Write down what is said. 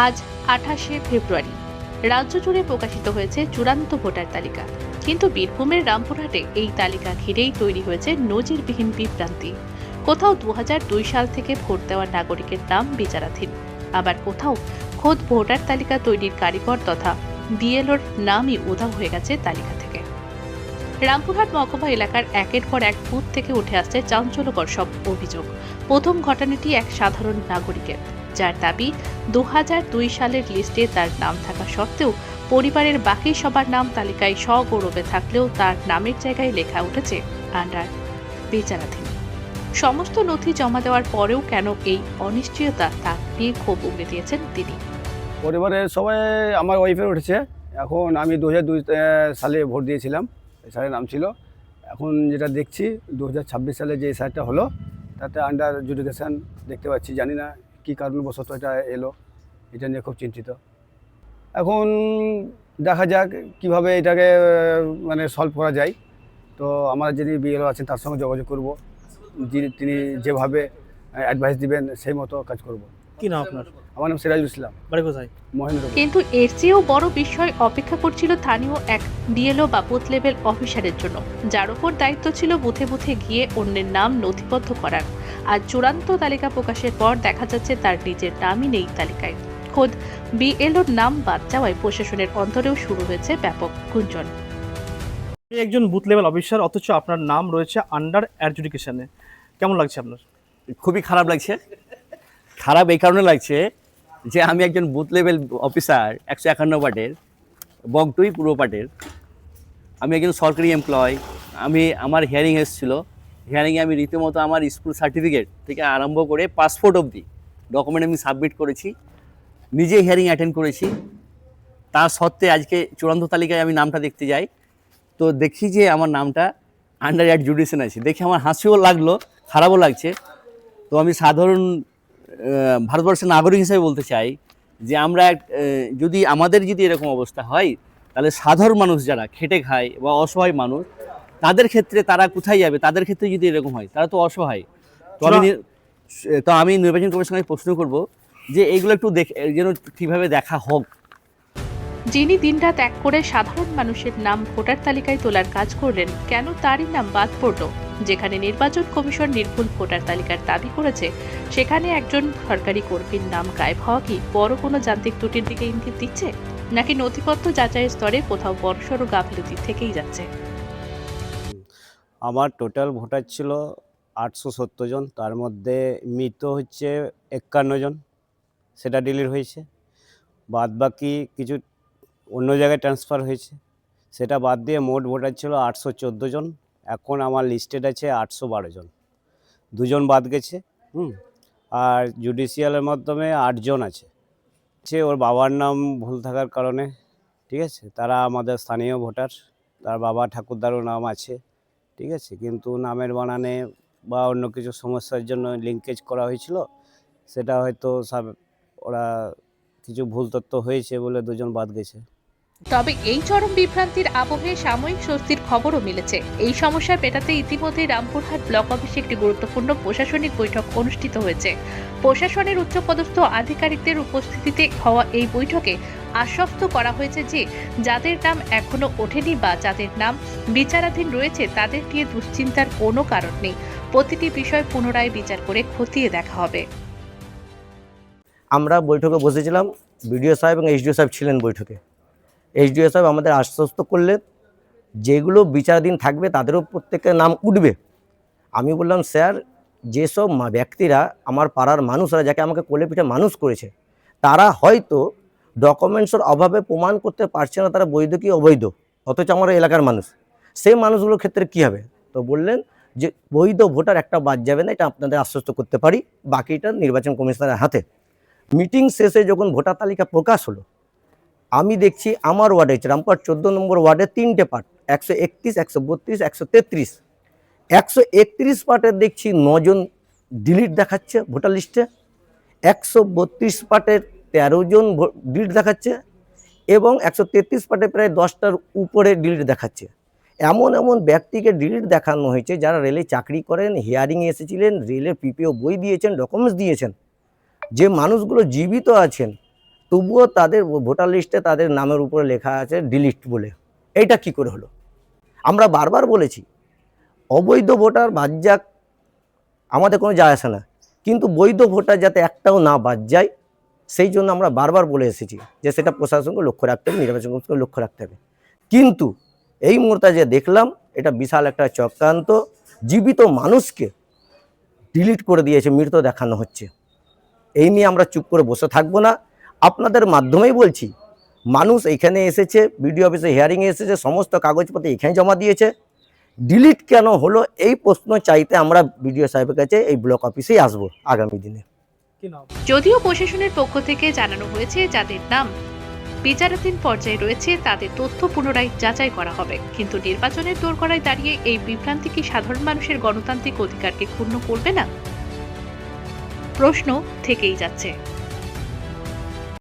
আজ ২৮শে ফেব্রুয়ারি রাজ্য জুড়ে প্রকাশিত হয়েছে চূড়ান্ত ভোটার তালিকা। কিন্তু বীরভূমের রামপুরহাটে এই তালিকা ঘিরেই তৈরি হয়েছে নজিরবিহীন বিভ্রান্তি। কোথাও ২০০২ সাল থেকে ভোট দেওয়া নাগরিকের নাম বিচারাধীন, আবার কোথাও খোদ ভোটার তালিকা তৈরির কারিগর তথা বিএলওর নামই উধাও হয়ে গেছে তালিকা থেকে। রামপুরহাট মহকুমা এলাকার একের পর এক বুথ থেকে উঠে আসছে চাঞ্চল্যকর সব অভিযোগ। প্রথম ঘটনাটি এক সাধারণ নাগরিকের, যার দাবি ২০০২ সালের লিস্টে তার নাম থাকা সত্ত্বেও পরিবারের বাকি সবার নাম তালিকায় সগৌরবে থাকলেও তার নামের জায়গায় লেখা উঠেছে আন্ডার বিচারাধীন। সমস্ত নথি জমা দেওয়ার পরেও কেন এই অনিশ্চয়তা, তা নিয়ে ক্ষোভ উগড়ে দিয়েছেন তিনি। পরিবারের সবাই আমার ওয়াইফের উঠেছে। এখন আমি ২০০২ সালে ভোট দিয়েছিলাম, এই স্যারের নাম ছিল। এখন যেটা দেখছি ২০২৬ সালে যে স্যারটা হলো তাতে আন্ডার জুডিকেশন দেখতে পাচ্ছি। জানি না কী কারণবশত এটা এলো, এটা নিয়ে খুব চিন্তিত। এখন দেখা যাক কিভাবে এটাকে মানে সলভ করা যায়। তো আমার যিনি বিএলও আছেন তার সঙ্গে যোগাযোগ করব, তিনি যেভাবে অ্যাডভাইস দিবেন সেই মতো কাজ করব। কি নাম আপনার? আমার নাম সিরাজুল ইসলাম, বাড়ি কোথায়? মহেন্দ্র। কিন্তু এর চেয়েও বড় বিষয় অপেক্ষা করছিল স্থানীয় এক বিএলও বা বুথ লেভেল অফিসারের জন্য, যার উপর দায়িত্ব ছিল বুথে বুথে গিয়ে অন্যের নাম নথিবদ্ধ করার। আর চূড়ান্ত তালিকা প্রকাশের পর দেখা যাচ্ছে তার নিজের নামই নেই তালিকায়। খোদ বিএলওর নাম বাদ যাওয়ায় প্রশাসনের অন্তরেও শুরু হয়েছে ব্যাপক গুঞ্জন। আপনি একজন বুথ লেভেল অফিসার, অথচ আপনার নাম রয়েছে আন্ডার অ্যাডজুডিকেশনে। কেমন লাগছে আপনার? খুবই খারাপ লাগছে। খারাপ এই কারণে লাগছে যে আমি একজন বুথ লেভেল অফিসার ১৫১ ওয়ার্ডের, বগটুই পূর্ব পাটের। আমি একজন সরকারি এমপ্লয়। আমার হিয়ারিং এসেছিল। হিয়ারিংয়ে আমি রীতিমতো আমার স্কুল সার্টিফিকেট থেকে আরম্ভ করে পাসপোর্ট অবধি ডকুমেন্ট আমি সাবমিট করেছি, নিজে হিয়ারিং অ্যাটেন্ড করেছি। তা সত্ত্বে আজকে চূড়ান্ত তালিকায় আমি নামটা দেখতে যাই, তো দেখি যে আমার নামটা আন্ডার অ্যাডজুডিকেশন আছে। দেখে আমার হাসিও লাগলো, খারাপও লাগছে। তো আমি সাধারণ ভারতবর্ষের নাগরিক হিসেবে বলতে চাই যে আমরা যদি আমাদের যদি এরকম অবস্থা হয়, তাহলে সাধারণ মানুষ যারা খেটে খায় বা অসহায় মানুষ, তাদের ক্ষেত্রে তারা কোথায় যাবে? তাদের ক্ষেত্রে যদি এরকম হয়, তারা তো অসহায়। তো আমি নির্বাচন কমিশনকে প্রশ্ন করব যে এইগুলো একটু যেন কীভাবে দেখা হোক। যিনি দিনরাত এক করে সাধারণ মানুষের নাম ভোটার তালিকায় তোলার কাজ করলেন, কেন তারই নাম বাদ পড়ল? যেখানে নির্বাচন কমিশন নির্ভুল ভোটার তালিকার দাবি করেছে, সেখানে একজন সরকারি কর্মীর নাম গায়েব হওয়া কি বড় কোনো যান্ত্রিক ত্রুটির দিকে ইঙ্গিত দিচ্ছে, নাকি নথিপত্র যাচাইয়ের স্তরে কোথাও বড়সড় গাফিলতি থেকেই যাচ্ছে? আমার টোটাল ভোটার ছিল ৮৭০ জন, তার মধ্যে মৃত হচ্ছে ৫১ জন, সেটা ডিলিট হয়েছে। বাদ বাকি কিছু অন্য জায়গায় ট্রান্সফার হয়েছে, সেটা বাদ দিয়ে মোট ভোটার ছিল ৮১৪ জন। এখন আমার লিস্টেড আছে ৮১২ জন, ২ জন বাদ গেছে। আর জুডিশিয়ালের মাধ্যমে ৮ জন আছে। ওর বাবার নাম ভুল থাকার কারণে, ঠিক আছে, তারা আমাদের স্থানীয় ভোটার, তার বাবা ঠাকুরদারও নাম আছে, ঠিক আছে, কিন্তু নামের বানানে বা অন্য কিছু সমস্যার জন্য লিঙ্কেজ করা হয়েছিল, সেটা হয়তো ওরা কিছু ভুল তথ্য হয়েছে বলে ২ জন বাদ গেছে। তবে এই চরম বিভ্রান্তির আবহে সাময়িক স্বস্তির খবরও মিলেছে। এই সমস্যা পেটাতে ইতিমধ্যে রামপুরহাট ব্লক অফিসে একটি গুরুত্বপূর্ণ প্রশাসনিক বৈঠক অনুষ্ঠিত হয়েছে। প্রশাসনের উচ্চপদস্থ আধিকারিকদের উপস্থিতিতে হওয়া এই বৈঠকে আশ্বস্ত করা হয়েছে যে যাদের নাম এখনো ওঠেনি বা যাদের নাম বিচারাধীন রয়েছে, তাদের নিয়ে দুশ্চিন্তার কোনো কারণ নেই। প্রতিটি বিষয় পুনরায় বিচার করে খতিয়ে দেখা হবে। আমরা বৈঠকে বসেছিলাম, বিডিও সাহেব এবং এইচডিও সাহেব ছিলেন বৈঠকে। এইচডিও সাহেব আমাদের আশ্বস্ত করলেন যেগুলো বিচারাধীন থাকবে তাদেরও প্রত্যেকের নাম উঠবে। আমি বললাম, স্যার, যেসব ব্যক্তিরা আমার পাড়ার মানুষরা, যাকে আমাকে কোলে পিঠে মানুষ করেছে, তারা হয়তো ডকুমেন্টসের অভাবে প্রমাণ করতে পারছে না তারা বৈধ কি অবৈধ, অথচ আমার এলাকার মানুষ, সেই মানুষগুলোর ক্ষেত্রে কী হবে? তো বললেন যে বৈধ ভোটার একটা বাদ যাবে না, এটা আপনাদের আশ্বস্ত করতে পারি, বাকিটা নির্বাচন কমিশনের হাতে। মিটিং শেষে যখন ভোটার তালিকা প্রকাশ হলো, আমি দেখছি আমার ওয়ার্ডে, রামপুরহাট ১৪ নম্বর ওয়ার্ডে ৩টে পার্ট, ১৩১, ১৩২, ১৩৩। ১৩১ পার্টের দেখছি ৯ জন ডিলিট দেখাচ্ছে ভোটার লিস্টে, ১৩২ পার্টের ১৩ জন ডিলিট দেখাচ্ছে, এবং ১৩৩ পার্টে প্রায় ১০টার উপরে ডিলিট দেখাচ্ছে। এমন এমন ব্যক্তিকে ডিলিট দেখানো হয়েছে যারা রেলে চাকরি করেন, হিয়ারিংয়ে এসেছিলেন, রেলের পিপিও বই দিয়েছেন, ডকুমেন্টস দিয়েছেন। যে মানুষগুলো জীবিত আছেন তবুও তাদের ভোটার লিস্টে তাদের নামের উপরে লেখা আছে ডিলিট বলে। এইটা কি করে হলো? আমরা বারবার বলেছি অবৈধ ভোটার বাদ যাক, আমাদের কোনো যায় আসে না, কিন্তু বৈধ ভোটার যাতে একটাও না বাদ যায় সেই জন্য আমরা বারবার বলে এসেছি যে সেটা প্রশাসনকে লক্ষ্য রাখতে হবে, নির্বাচন কমিশনকে লক্ষ্য রাখতে হবে। কিন্তু এই মুহূর্তে যে দেখলাম এটা বিশাল একটা চক্রান্ত, জীবিত মানুষকে ডিলিট করে দিয়েছে, মৃত দেখানো হচ্ছে। এই নিয়ে আমরা চুপ করে বসে থাকবো না। আপনাদের মাধ্যমেই বলছি, মানুষ এখানে এসেছে, বিডিও অফিসে হিয়ারিংয়ে এসেছে, সমস্ত কাগজপত্র এখানে জমা দিয়েছে, ডিলিট কেন হলো এই প্রশ্ন চাইতে আমরা বিডিও সাহেবের কাছে এই ব্লক অফিসেই আসবো আগামী দিনে। কি নাম? যদিও প্রশাসনের পক্ষ থেকে জানানো হয়েছে যাদের নাম বিচারাধীন পর্যায়ে রয়েছে তাদের তথ্য পুনরায় যাচাই করা হবে, কিন্তু নির্বাচনের দোরগোড়ায় দাঁড়িয়ে এই বিভ্রান্তি কি সাধারণ মানুষের গণতান্ত্রিক অধিকারকে ক্ষুণ্ণ করবে না? প্রশ্ন থেকেই যাচ্ছে।